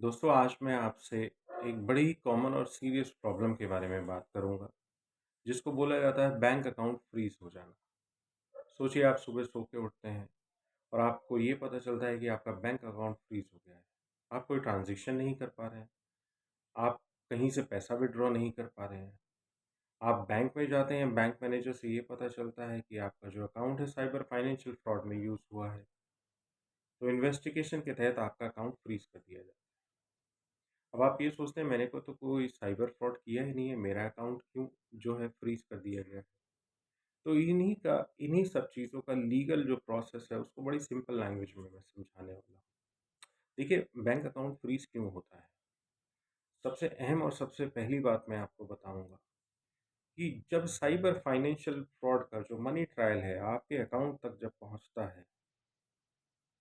दोस्तों, आज मैं आपसे एक बड़ी कॉमन और सीरियस प्रॉब्लम के बारे में बात करूँगा, जिसको बोला जाता है बैंक अकाउंट फ्रीज़ हो जाना। सोचिए आप सुबह सो के उठते हैं और आपको ये पता चलता है कि आपका बैंक अकाउंट फ्रीज़ हो गया है। आप कोई ट्रांज़ैक्शन नहीं कर पा रहे हैं, आप कहीं से पैसा विथड्रॉ नहीं कर पा रहे हैं। आप बैंक में जाते हैं, बैंक मैनेजर से ये पता चलता है कि आपका जो अकाउंट है साइबर फाइनेंशियल फ्रॉड में यूज़ हुआ है। तो इन्वेस्टिगेशन के तहत आपका अकाउंट फ्रीज़ कर दिया जाता है। अब आप ये सोचते हैं मैंने तो कोई साइबर फ्रॉड किया ही नहीं है, मेरा अकाउंट क्यों जो है फ्रीज़ कर दिया गया है। तो इन्हीं सब चीज़ों का लीगल जो प्रोसेस है उसको बड़ी सिंपल लैंग्वेज में मैं समझाने वाला हूँ। देखिए, बैंक अकाउंट फ्रीज़ क्यों होता है? सबसे अहम और सबसे पहली बात मैं आपको बताऊँगा कि जब साइबर फाइनेंशियल फ्रॉड का जो मनी ट्रायल है आपके अकाउंट तक जब पहुँचता है,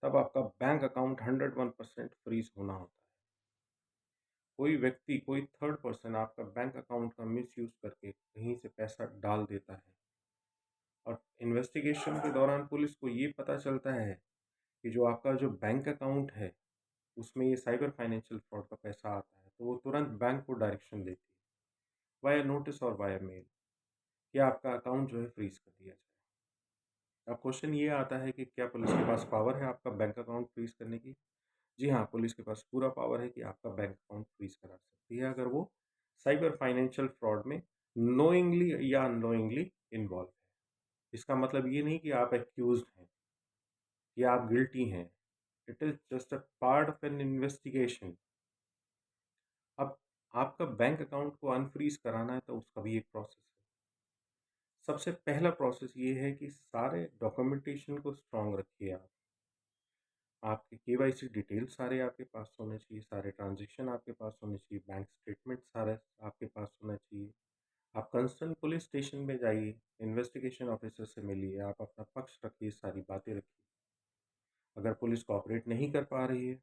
तब आपका बैंक अकाउंट 101% फ्रीज़ होना होता है। कोई व्यक्ति, कोई थर्ड पर्सन आपका बैंक अकाउंट का मिसयूज़ करके कहीं से पैसा डाल देता है और इन्वेस्टिगेशन के दौरान पुलिस को ये पता चलता है कि जो आपका जो बैंक अकाउंट है, उसमें ये साइबर फाइनेंशियल फ्रॉड का पैसा आता है, तो वो तुरंत बैंक को डायरेक्शन देती है, वाया नोटिस और वाया मेल, कि आपका अकाउंट जो है फ्रीज़ कर दिया जाए। अब क्वेश्चन ये आता है कि क्या पुलिस के पास पावर है आपका बैंक अकाउंट फ्रीज़ करने की? जी हाँ, पुलिस के पास पूरा पावर है कि आपका बैंक अकाउंट फ्रीज़ करा सकती है, अगर वो साइबर फाइनेंशियल फ्रॉड में नोइंगली या अननोइंगली इन्वॉल्व है। इसका मतलब ये नहीं कि आप एक्यूज़्ड हैं या आप गिल्टी हैं। It is just a part of N investigation. अब आपका बैंक अकाउंट को अनफ्रीज़ कराना है तो उसका भी एक प्रोसेस है। सबसे पहला प्रोसेस ये है कि सारे डॉक्यूमेंटेशन को स्ट्रॉन्ग रखिए आप। आपके केवाईसी डिटेल्स सारे आपके पास होने चाहिए, सारे ट्रांज़ैक्शन आपके पास होने चाहिए, बैंक स्टेटमेंट सारा आपके पास होना चाहिए। आप कंसर्न पुलिस स्टेशन में जाइए, इन्वेस्टिगेशन ऑफिसर से मिलिए, आप अपना पक्ष रखिए, सारी बातें रखिए। अगर पुलिस कोऑपरेट नहीं कर पा रही है,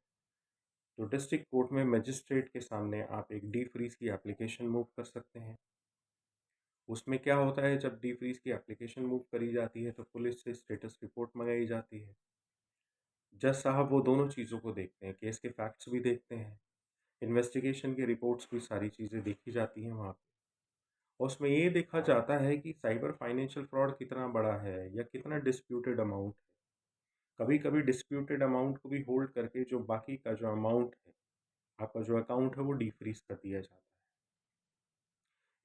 तो डिस्ट्रिक्ट कोर्ट में मजिस्ट्रेट के सामने आप एक डी फ्रीज़ की एप्लीकेशन मूव कर सकते हैं। उसमें क्या होता है, जब डी फ्रीज़ की एप्लीकेशन मूव करी जाती है, तो पुलिस से स्टेटस रिपोर्ट मँगाई जाती है। जज साहब वो दोनों चीज़ों को देखते हैं, केस के फैक्ट्स भी देखते हैं, इन्वेस्टिगेशन की रिपोर्ट्स भी सारी चीज़ें देखी जाती हैं वहाँ पे। और उसमें ये देखा जाता है कि साइबर फाइनेंशियल फ्रॉड कितना बड़ा है या कितना डिस्प्यूटेड अमाउंट है। कभी-कभी डिस्प्यूटेड अमाउंट को भी होल्ड करके जो बाकी का जो अमाउंट है, आपका जो अकाउंट है वो डीफ्रीज़ कर दिया जाता है।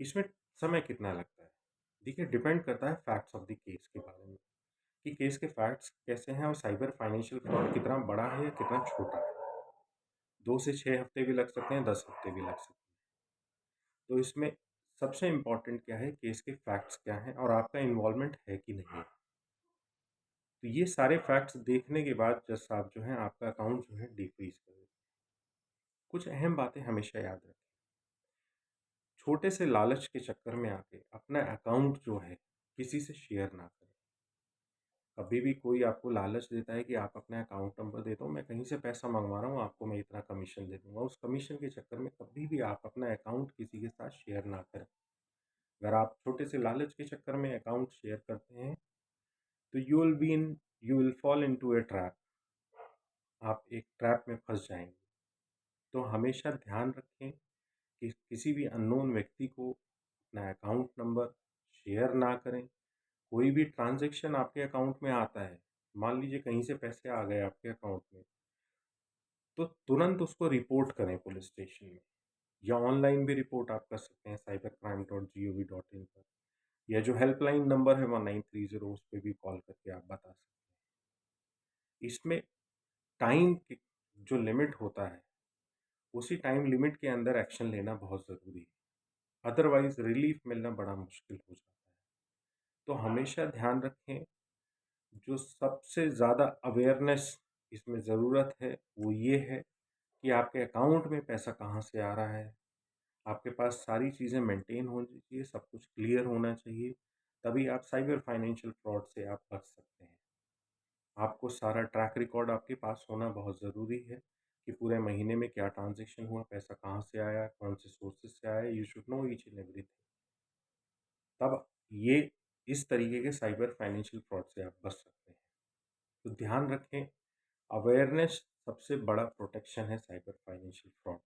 इसमें समय कितना लगता है? देखिए, डिपेंड करता है फैक्ट्स ऑफ द केस के बारे में, कि केस के फैक्ट्स कैसे हैं और साइबर फाइनेंशियल फ्रॉड कितना बड़ा है या कितना छोटा है। 2 से 6 हफ्ते भी लग सकते हैं, 10 हफ्ते भी लग सकते हैं। तो इसमें सबसे इम्पोर्टेंट क्या है, केस के फैक्ट्स क्या हैं और आपका इन्वॉल्वमेंट है कि नहीं है। तो ये सारे फैक्ट्स देखने के बाद जज साहब जो हैं आपका अकाउंट जो है डिफ्रीज़ कर देते हैं। कुछ अहम बातें हमेशा याद रखें। छोटे से लालच के चक्कर में आके अपना अकाउंट जो है किसी से शेयर ना करें। कभी भी कोई आपको लालच देता है कि आप अपना अकाउंट नंबर दे दो, मैं कहीं से पैसा मँगवा रहा हूँ, आपको मैं इतना कमीशन दे दूँगा। उस कमीशन के चक्कर में कभी भी आप अपना अकाउंट किसी के साथ शेयर ना करें। अगर आप छोटे से लालच के चक्कर में अकाउंट शेयर करते हैं, तो you will fall into a trap. आप एक ट्रैप में फँस जाएँगे। तो हमेशा ध्यान रखें कि किसी भी अननोन व्यक्ति को अपना अकाउंट नंबर शेयर ना करें। कोई भी ट्रांज़ैक्शन आपके अकाउंट में आता है, मान लीजिए कहीं से पैसे आ गए आपके अकाउंट में, तो तुरंत उसको रिपोर्ट करें पुलिस स्टेशन में, या ऑनलाइन भी रिपोर्ट आप कर सकते हैं cybercrime.gov.in पर, या जो हेल्पलाइन नंबर है 1930, उस पे भी कॉल करके आप बता सकते हैं। इसमें टाइम की जो लिमिट होता है, उसी टाइम लिमिट के अंदर एक्शन लेना बहुत ज़रूरी है, अदरवाइज़ रिलीफ़ मिलना बड़ा मुश्किल हो जाता है। तो हमेशा ध्यान रखें, जो सबसे ज़्यादा अवेयरनेस इसमें ज़रूरत है, वो ये है कि आपके अकाउंट में पैसा कहाँ से आ रहा है। आपके पास सारी चीज़ें मेंटेन होनी चाहिए, सब कुछ क्लियर होना चाहिए, तभी आप साइबर फाइनेंशियल फ्रॉड से आप बच सकते हैं। आपको सारा ट्रैक रिकॉर्ड आपके पास होना बहुत ज़रूरी है, कि पूरे महीने में क्या ट्रांज़ैक्शन हुआ, पैसा कहाँ से आया, कौन से सोर्सेज़ से आया, you should know each and everything. तब ये इस तरीके के साइबर फाइनेंशियल फ्रॉड से आप बच सकते हैं। तो ध्यान रखें, अवेयरनेस सबसे बड़ा प्रोटेक्शन है साइबर फाइनेंशियल फ्रॉड।